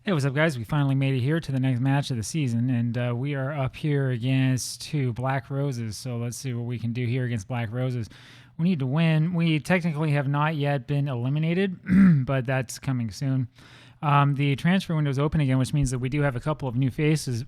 Hey, what's up, guys? We finally made it here to the next match of the season, and we are up here against two Black Roses. So let's see what we can do here against Black Roses. We need to win. We technically have not yet been eliminated, but that's coming soon. The transfer window is open again, which means that we do have a couple of new faces.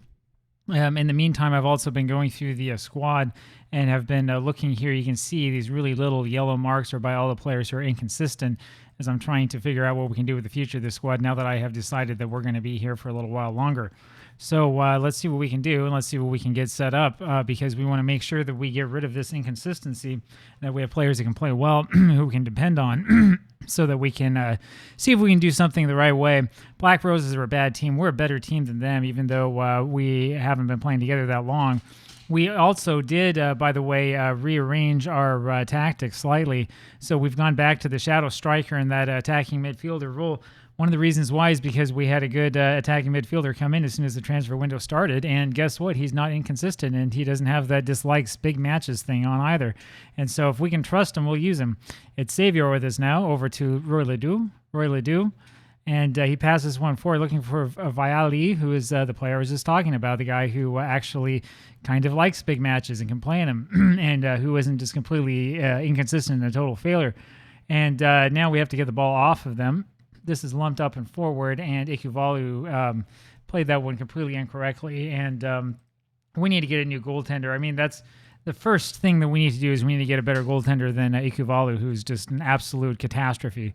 In the meantime, I've also been going through the squad and have been looking here. You can see these really little yellow marks are by all the players who are inconsistent as I'm trying to figure out what we can do with the future of this squad now that I have decided that we're going to be here for a little while longer. So let's see what we can do, and let's see what we can get set up because we want to make sure that we get rid of this inconsistency, that we have players that can play well, who we can depend on, so that we can see if we can do something the right way. Black Roses are a bad team. We're a better team than them, even though we haven't been playing together that long. We also did, by the way, rearrange our tactics slightly. So we've gone back to the shadow striker and that attacking midfielder role. One of the reasons why is because we had a good attacking midfielder come in as soon as the transfer window started. And guess what? He's not inconsistent, and he doesn't have that dislikes big matches thing on either. And so if we can trust him, we'll use him. It's Xavier with us now, over to Roy Ledoux. And he passes one forward looking for Viali, who is the player I was just talking about, the guy who actually kind of likes big matches and can play in them, and who isn't just completely inconsistent and a total failure. And now we have to get the ball off of them. This is lumped up and forward, and Ikuvalu played that one completely incorrectly. And we need to get a new goaltender. I mean, that's the first thing that we need to do is we need to get a better goaltender than Ikuvalu, who's just an absolute catastrophe.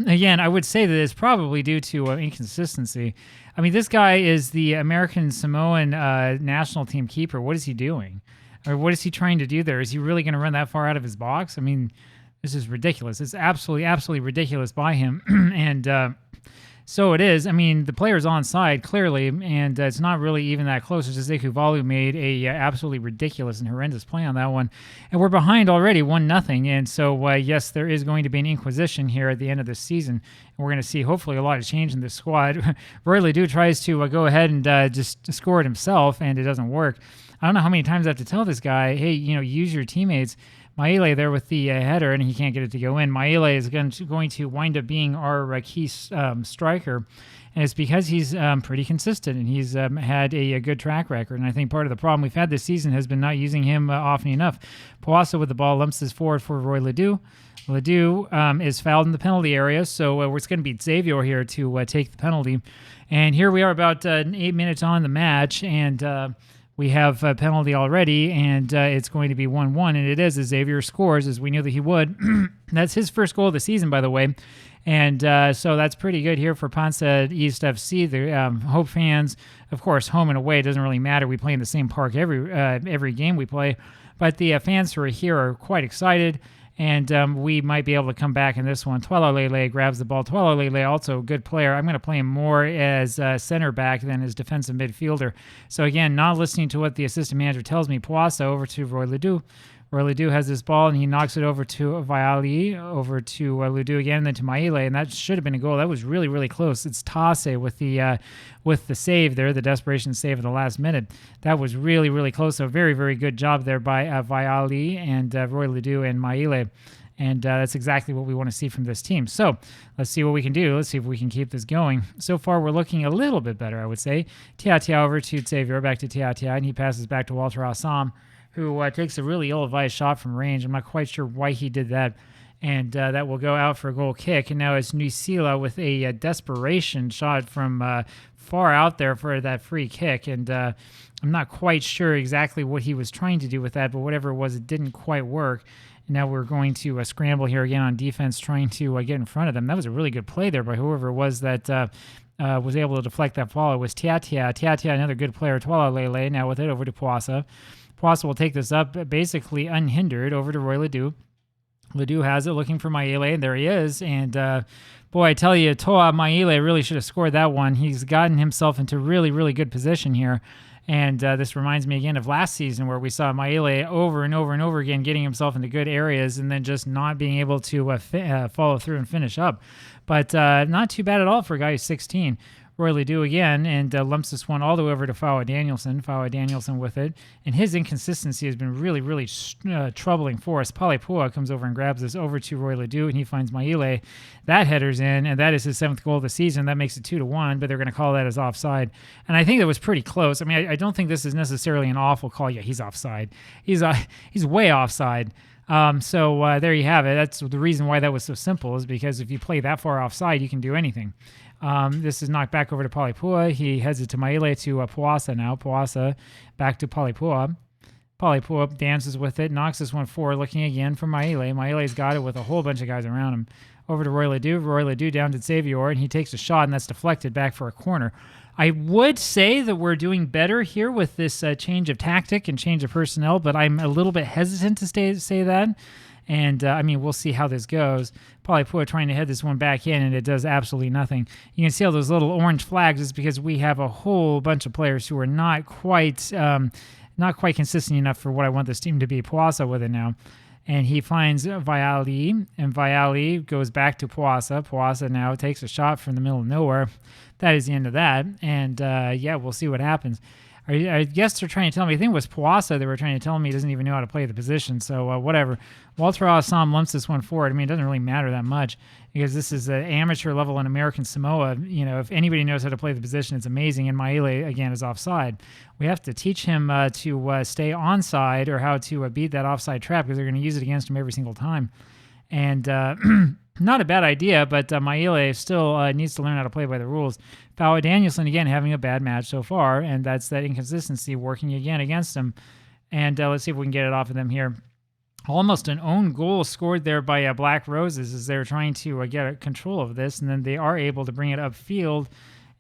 Again, I would say that it's probably due to inconsistency. I mean, this guy is the American Samoan national team keeper. What is he doing? Or what is he trying to do there? Is he really going to run that far out of his box? I mean, this is ridiculous. It's absolutely ridiculous by him. And so it is. I mean, the player's onside, clearly, and it's not really even that close. It's just Ikuvalu made a absolutely ridiculous and horrendous play on that one. And we're behind already, 1-0. And so, yes, there is going to be an inquisition here at the end of the season. And we're going to see, hopefully, a lot of change in this squad. Roy Ledoux tries to go ahead and just score it himself, and it doesn't work. I don't know how many times I have to tell this guy, hey, use your teammates. Maele there with the header, and he can't get it to go in. Maele is going to wind up being our key striker, and it's because he's pretty consistent, and he's had a good track record. And I think part of the problem we've had this season has been not using him often enough. Poasa with the ball lumps this forward for Roy Ledoux. Ledoux is fouled in the penalty area, so it's going to be Xavier here to take the penalty. And here we are about 8 minutes on the match, and we have a penalty already, and it's going to be 1-1, and it is as Xavier scores, as we knew that he would. That's his first goal of the season, by the way, and so that's pretty good here for PanSa East FC. The Hope fans, of course, home and away, it doesn't really matter. We play in the same park every game we play, but the fans who are here are quite excited, and we might be able to come back in this one. Tualolele grabs the ball. Tualolele, also a good player. I'm going to play him more as center back than as defensive midfielder. So again, not listening to what the assistant manager tells me. Poasa over to Roy Ledoux. Roy Ledoux has this ball, and he knocks it over to Viali, over to Ledoux again, and then to Maele, and that should have been a goal. That was really, really close. It's Tase with the save there, the desperation save at the last minute. That was really, really close. So very, very good job there by Viali and Roy Ledoux and Maele. And that's exactly what we want to see from this team. So let's see what we can do. Let's see if we can keep this going. So far, we're looking a little bit better, I would say. Tia over to Xavier, back to Tia, and he passes back to Walter Assam, who takes a really ill-advised shot from range. I'm not quite sure why he did that. And that will go out for a goal kick. And now it's Nuisila with a desperation shot from far out there for that free kick. And I'm not quite sure exactly what he was trying to do with that, but whatever it was, it didn't quite work. And now we're going to scramble here again on defense, trying to get in front of them. That was a really good play there by whoever it was that was able to deflect that ball. It was Tia, another good player. Tualolele now with it over to Poasa. Poasa will take this up basically unhindered over to Roy Ledoux. Ledoux has it, looking for Maele, and there he is. And boy, I tell you, Toa Maele really should have scored that one. He's gotten himself into really, really good position here. And this reminds me again of last season where we saw Maele over and over and over again getting himself into good areas and then just not being able to follow through and finish up. But not too bad at all for a guy who's 16. Roy Ledoux again and lumps this one all the way over to Fawa Danielson. Fawa Danielson with it. And his inconsistency has been really, really troubling for us. Palipua comes over and grabs this over to Roy Ledoux, and he finds Maile. That header's in, and that is his 7th goal of the season. That makes it 2-1, but they're going to call that as offside. And I think that was pretty close. I mean, I don't think this is necessarily an awful call. Yeah, he's offside. He's way offside. So there you have it. That's the reason why that was so simple, is because if you play that far offside, you can do anything. This is knocked back over to Palipua. He heads it to Maile to Puasa now. Puasa back to Palipua. Palipua dances with it, knocks this one forward, looking again for Maile. Maile's got it with a whole bunch of guys around him. Over to Roy Ledoux. Roy Ledoux down to Xavier, and he takes a shot, and that's deflected back for a corner. I would say that we're doing better here with this change of tactic and change of personnel, but I'm a little bit hesitant to say that. And, I mean, we'll see how this goes. Palipua trying to head this one back in, and it does absolutely nothing. You can see all those little orange flags is because we have a whole bunch of players who are not quite consistent enough for what I want this team to be. Puasa with it now. And he finds Viali, and Viali goes back to Puasa. Puasa now takes a shot from the middle of nowhere. That is the end of that. And, yeah, we'll see what happens. I guess they're trying to tell me, I think it was Puasa they were trying to tell me he doesn't even know how to play the position. So, whatever. Walter Assam lumps this one forward. I mean, it doesn't really matter that much because this is an amateur level in American Samoa. You know, if anybody knows how to play the position, it's amazing. And Maile, again, is offside. We have to teach him to stay onside or how to beat that offside trap because they're going to use it against him every single time. And not a bad idea, but Maile still needs to learn how to play by the rules. Fawa Danielson, again, having a bad match so far, and that's that inconsistency working again against him. And let's see if we can get it off of them here. Almost an own goal scored there by Black Roses as they're trying to get control of this, and then they are able to bring it upfield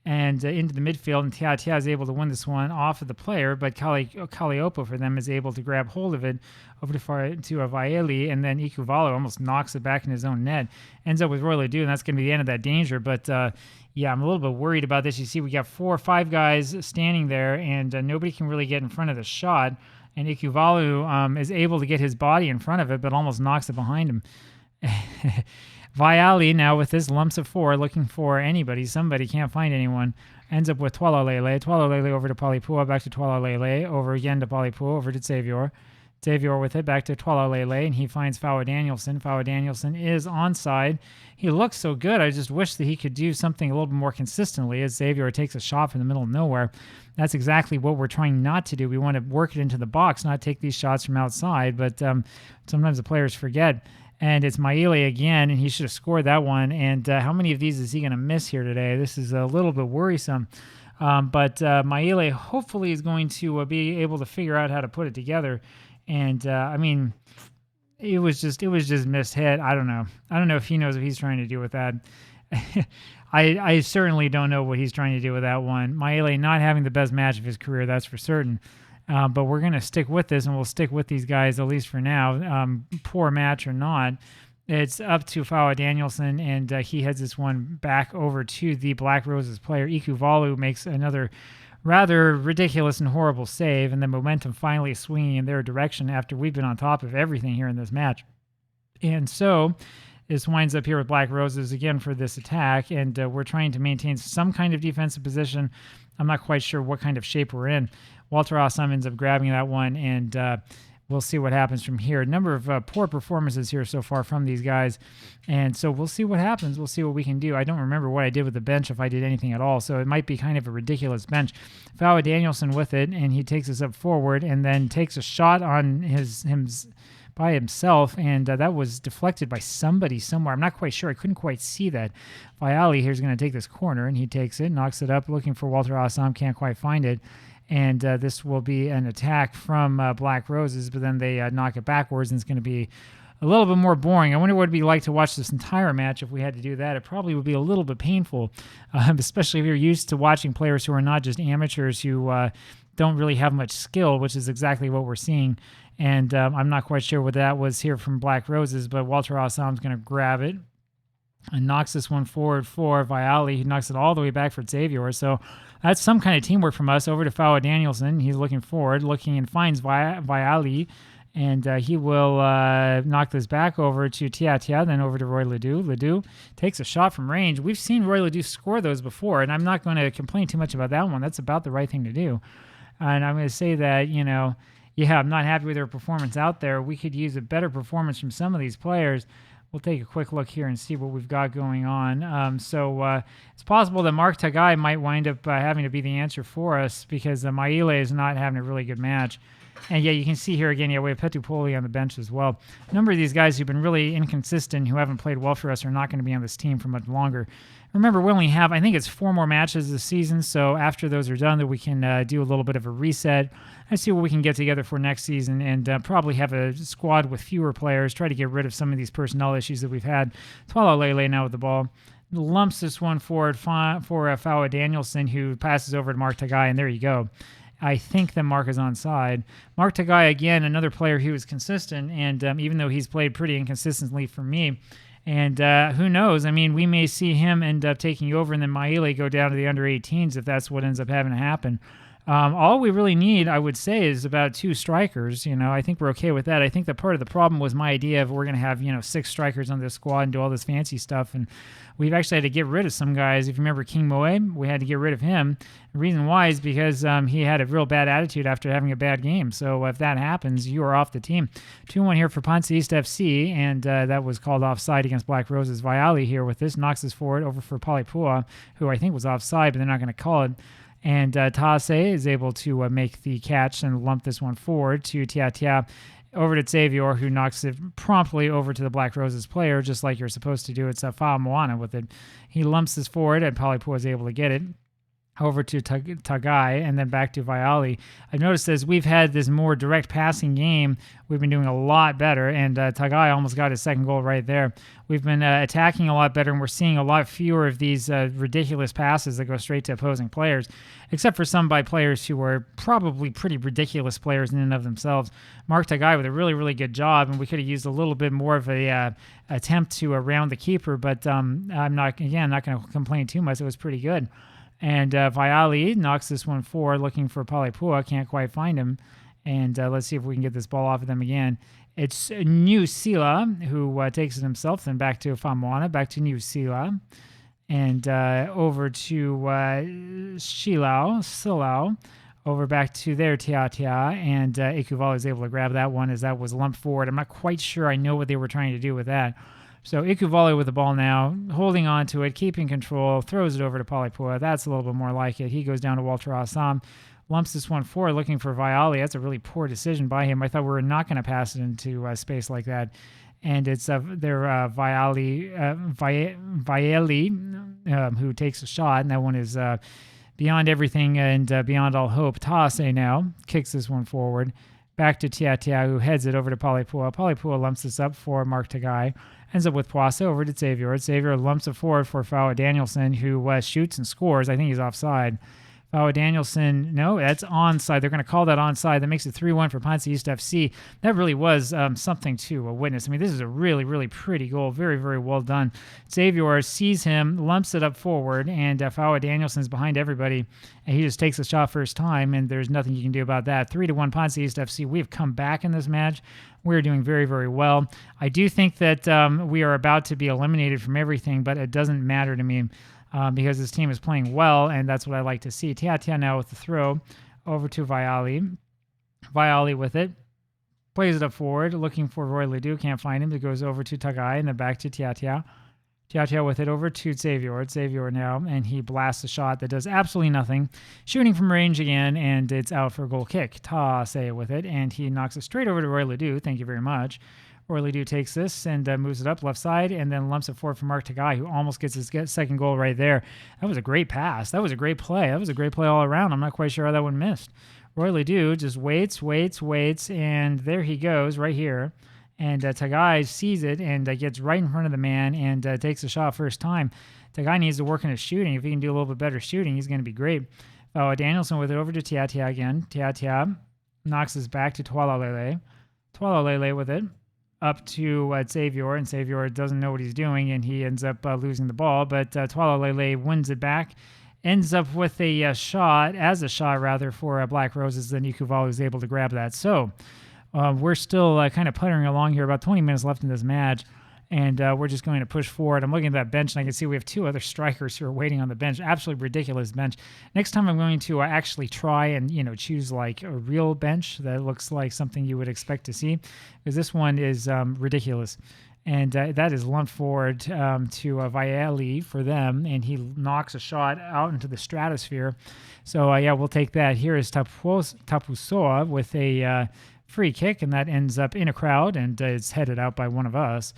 and into the midfield, and Tia is able to win this one off of the player, but Kaliopo for them is able to grab hold of it over to Vaeli, and then Ikuvalo almost knocks it back in his own net. Ends up with Roy Ledoux, and that's going to be the end of that danger, but yeah, I'm a little bit worried about this. You see we got 4 or 5 guys standing there, and nobody can really get in front of the shot, and Ikuvalu is able to get his body in front of it, but almost knocks it behind him. Viali now with his lumps of 4 looking for somebody can't find anyone, ends up with Tualalele over to Palipua, back to Tualalele, over again to Palipua, over to Xavier with it, back to Tualalele, and he finds Fawa Danielson. Fawa Danielson is onside. He looks so good. I just wish that he could do something a little bit more consistently as Xavier takes a shot from the middle of nowhere. That's exactly what we're trying not to do. We want to work it into the box, not take these shots from outside, but sometimes the players forget. And it's Maile again, and he should have scored that one. And how many of these is he going to miss here today? This is a little bit worrisome. But Maile hopefully is going to be able to figure out how to put it together. And I mean, it was just mishit. I don't know if he knows what he's trying to do with that. I certainly don't know what he's trying to do with that one. Maile not having the best match of his career, that's for certain. But we're going to stick with this, and we'll stick with these guys, at least for now. Poor match or not, it's up to Fawa Danielson, and he heads this one back over to the Black Roses player. Ikuvalu makes another rather ridiculous and horrible save, and the momentum finally swinging in their direction after we've been on top of everything here in this match. And so this winds up here with Black Roses again for this attack, and we're trying to maintain some kind of defensive position. I'm not quite sure what kind of shape we're in. Walter Assam ends up grabbing that one, and we'll see what happens from here. A number of poor performances here so far from these guys, and so we'll see what happens. We'll see what we can do. I don't remember what I did with the bench, if I did anything at all, so it might be kind of a ridiculous bench. Fawa Danielson with it, and he takes us up forward and then takes a shot on him by himself, and that was deflected by somebody somewhere. I'm not quite sure. I couldn't quite see that. Viali here is going to take this corner, and he takes it, knocks it up, looking for Walter Assam, can't quite find it. And this will be an attack from Black Roses, but then they knock it backwards, and it's going to be a little bit more boring. I wonder what it'd be like to watch this entire match if we had to do that. It probably would be a little bit painful, especially if you're used to watching players who are not just amateurs who don't really have much skill, which is exactly what we're seeing. And I'm not quite sure what that was here from Black Roses, but Walter Assam's going to grab it and knocks this one forward for Viali. He knocks it all the way back for Xavier. So that's some kind of teamwork from us. Over to Fawa Danielson. He's looking forward, and finds Viali, And he will knock this back over to Tia, then over to Roy Ledoux. Ledoux takes a shot from range. We've seen Roy Ledoux score those before, and I'm not going to complain too much about that one. That's about the right thing to do. And I'm going to say that, I'm not happy with their performance out there. We could use a better performance from some of these players. We'll take a quick look here and see what we've got going on. So it's possible that Mark Tagai might wind up having to be the answer for us because Maile is not having a really good match. And yeah, you can see here again, we have Petupoli on the bench as well. A number of these guys who've been really inconsistent, who haven't played well for us, are not going to be on this team for much longer. Remember, we only have, I think it's 4 more matches this season, so after those are done, that we can do a little bit of a reset and see what we can get together for next season and probably have a squad with fewer players, try to get rid of some of these personnel issues that we've had. Twala Lele now with the ball. Lumps this one forward for Fawa Danielson, who passes over to Mark Tagai, and there you go. I think that Mark is onside. Mark Tagai, again, another player who is consistent, and even though he's played pretty inconsistently for me, and who knows? I mean, we may see him end up taking over and then Maile go down to the under-18s if that's what ends up having to happen. All we really need, I would say, is about 2 strikers. I think we're okay with that. I think that part of the problem was my idea of we're going to have, 6 strikers on this squad and do all this fancy stuff. And we've actually had to get rid of some guys. If you remember King Moe, we had to get rid of him. The reason why is because he had a real bad attitude after having a bad game. So if that happens, you are off the team. 2-1 here for PanSa East FC, and that was called offside against Black Roses. Viali here with this, knocks this forward over for Palipua, who I think was offside, but they're not going to call it. And Tase is able to make the catch and lump this one forward to Tia over to Xavier, who knocks it promptly over to the Black Roses player, just like you're supposed to do. It's Fa'a Moana with it. He lumps this forward, and Palipua is able to get it over to Tagai, and then back to Viali. I've noticed as we've had this more direct passing game, we've been doing a lot better, and Tagai almost got his second goal right there. We've been attacking a lot better, and we're seeing a lot fewer of these ridiculous passes that go straight to opposing players, except for some by players who are probably pretty ridiculous players in and of themselves. Mark Tagai with a really, really good job, and we could have used a little bit more of a attempt to round the keeper, but I'm not going to complain too much. It was pretty good. And Viali knocks this one forward, looking for Palipua. Can't quite find him. And let's see if we can get this ball off of them again. It's New Sila who takes it himself. Then back to Famoana, back to New Sila. And over to Silao. Over back to their Tia. And Ikuvala is able to grab that one as that was lumped forward. I'm not quite sure I know what they were trying to do with that. So Ikuvale with the ball now, holding on to it, keeping control, throws it over to Palipua. That's a little bit more like it. He goes down to Walter Assam, lumps this one forward, looking for Viali. That's a really poor decision by him. I thought we were not going to pass it into space like that. And it's their Viali, who takes a shot, and that one is beyond everything and beyond all hope. Tase now kicks this one forward. Back to Tia, who heads it over to Palipua. Palipua lumps this up for Mark Tagai. Ends up with Poisa over to Xavier. Xavier lumps it forward for Fawa Danielson, who shoots and scores. I think he's offside. Fawa Danielson, no, that's onside. They're going to call that onside. That makes it 3-1 for PanSa East FC. That really was something to witness. I mean, this is a really, really pretty goal. Very, very well done. Xavier sees him, lumps it up forward, and Fawa Danielson's behind everybody, and he just takes the shot first time, and there's nothing you can do about that. 3-1 PanSa East FC. We have come back in this match. We're doing very, very well. I do think that we are about to be eliminated from everything, but it doesn't matter to me. Because this team is playing well, and that's what I like to see. Tia now with the throw over to Viali. Viali with it. Plays it up forward, looking for Roy Ledoux. Can't find him. It goes over to Tagai, and then back to Tia. Tia with it over to Xavier. Xavier now, and he blasts a shot that does absolutely nothing. Shooting from range again, and it's out for a goal kick. Say with it, and he knocks it straight over to Roy Ledoux. Thank you very much. Roy Ledoux takes this and moves it up left side and then lumps it forward for Mark Tagai, who almost gets his second goal right there. That was a great pass. That was a great play. That was a great play all around. I'm not quite sure how that one missed. Roy Ledoux just waits, and there he goes right here. And Tagai sees it and gets right in front of the man and takes a shot first time. Tagai needs to work on his shooting. If he can do a little bit better shooting, he's going to be great. Danielson with it over to Tia again. Tia knocks this back to Twala Lele. Twala Lele with it up to Xavier, and Xavier doesn't know what he's doing, and he ends up losing the ball, but Twala Lele wins it back, ends up with a shot for Black Roses, then Ikuvalu is able to grab that. So we're still kind of puttering along here. About 20 minutes left in this match. And we're just going to push forward. I'm looking at that bench, and I can see we have 2 other strikers who are waiting on the bench. Absolutely ridiculous bench. Next time I'm going to actually try and, choose like a real bench that looks like something you would expect to see, because this one is ridiculous. And that is lumped forward to Viali for them, and he knocks a shot out into the stratosphere. So, we'll take that. Here is Tapusoa with a free kick, and that ends up in a crowd, and it's headed out by one of us.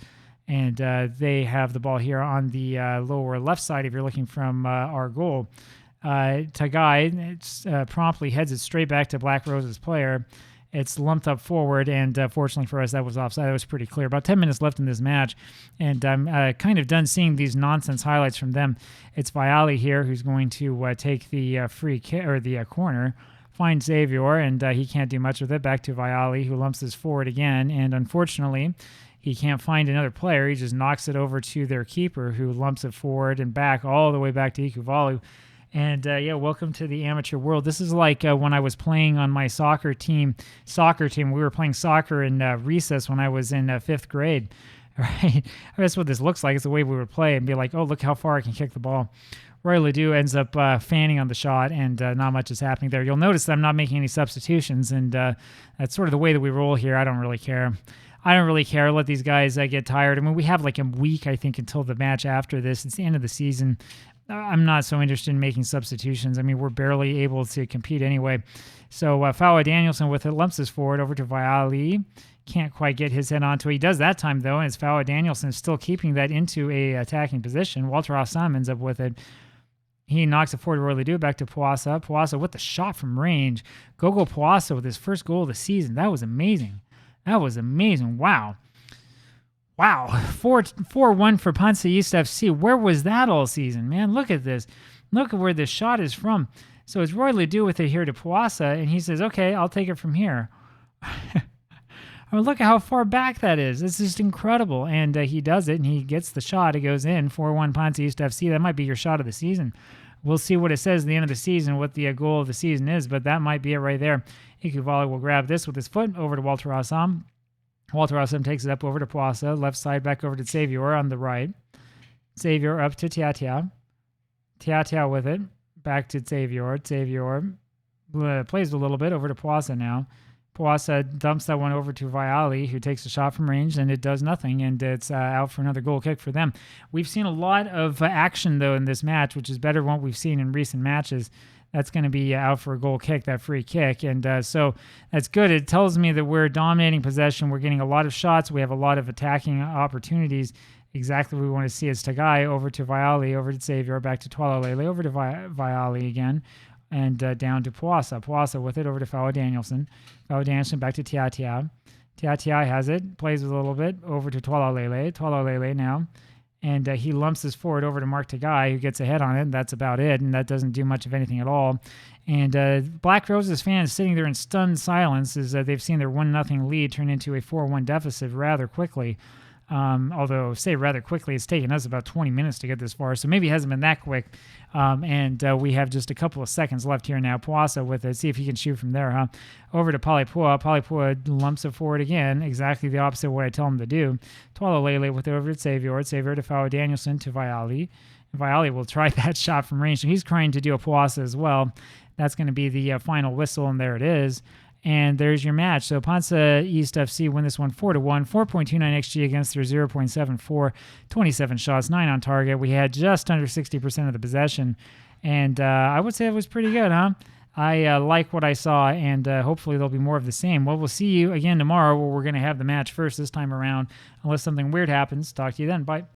And they have the ball here on the lower left side if you're looking from our goal. Tagai promptly heads it straight back to Black Rose's player. It's lumped up forward, and fortunately for us, that was offside. That was pretty clear. About 10 minutes left in this match, and I'm kind of done seeing these nonsense highlights from them. It's Viali here who's going to take the free kick or the corner, find Xavier, and he can't do much with it. Back to Viali, who lumps this forward again, and unfortunately, he can't find another player. He just knocks it over to their keeper, who lumps it forward and back, all the way back to Ikuvalu. And welcome to the amateur world. This is like when I was playing on my soccer team. We were playing soccer in recess when I was in 5th grade. Right? That's what this looks like. It's the way we would play and be like, oh, look how far I can kick the ball. Roy Ledoux ends up fanning on the shot, and not much is happening there. You'll notice that I'm not making any substitutions, and that's sort of the way that we roll here. I don't really care. Let these guys get tired. I mean, we have like a week, I think, until the match after this. It's the end of the season. I'm not so interested in making substitutions. I mean, we're barely able to compete anyway. So Fawa Danielson with it lumps this forward over to Viali. Can't quite get his head onto it. He does that time, though, and it's Fawa Danielson still keeping that into a attacking position. Walter Assam ends up with it. He knocks it forward to Roy Ledoux, back to Puasa. Puasa with the shot from range. Gogo Puasa with his first goal of the season. That was amazing. Wow. 4-1 for PanSa East FC. Where was that all season, man? Look at this. Look at where this shot is from. So it's Roy Ledoux with it here to Puasa, and he says, okay, I'll take it from here. I mean, look at how far back that is. It's just incredible. And he does it, and he gets the shot. It goes in. 4-1 PanSa East FC. That might be your shot of the season. We'll see what it says at the end of the season, what the goal of the season is, but that might be it right there. Ikuvalu will grab this with his foot over to Walter Assam. Walter Assam takes it up over to Puasa, left side back over to Xavier on the right. Xavier up to Tiatia. Tiatia with it, back to Xavier. Xavier plays a little bit over to Puasa now. Puasa dumps that one over to Viali, who takes a shot from range, and it does nothing, and it's out for another goal kick for them. We've seen a lot of action, though, in this match, which is better than what we've seen in recent matches. That's going to be out for a goal kick, that free kick, and so that's good. It tells me that we're dominating possession. We're getting a lot of shots. We have a lot of attacking opportunities. Exactly what we want to see is Tagai over to Viali, over to Xavier, back to Tualalele, over to Viali again, and down to Puasa. Puasa with it over to Fawa Danielson. Fawa Danielson back to Tiatia. Tiatia has it, plays a little bit, over to Tualalele. Tualalele now. And he lumps this forward over to Mark Tagai, who gets ahead on it, and that's about it, and that doesn't do much of anything at all. And Black Roses fans sitting there in stunned silence as they've seen their 1-0 lead turn into a 4-1 deficit rather quickly. Although, say rather quickly, it's taken us about 20 minutes to get this far, so maybe it hasn't been that quick. And we have just a couple of seconds left here now. Puasa with it. See if he can shoot from there, huh? Over to Palipua. Palipua lumps it forward again. Exactly the opposite of what I tell him to do. Tualalele with it over to Xavier. Xavier to Fawa Danielson to Viali. Viali will try that shot from range. So he's trying to do a Puasa as well. That's going to be the final whistle, and there it is. And there's your match. So PanSa East FC win this one 4-1, 4.29 XG against their 0.74, 27 shots, 9 on target. We had just under 60% of the possession. And I would say it was pretty good, huh? I like what I saw, and hopefully there'll be more of the same. Well, we'll see you again tomorrow, where we're going to have the match first this time around. Unless something weird happens. Talk to you then. Bye.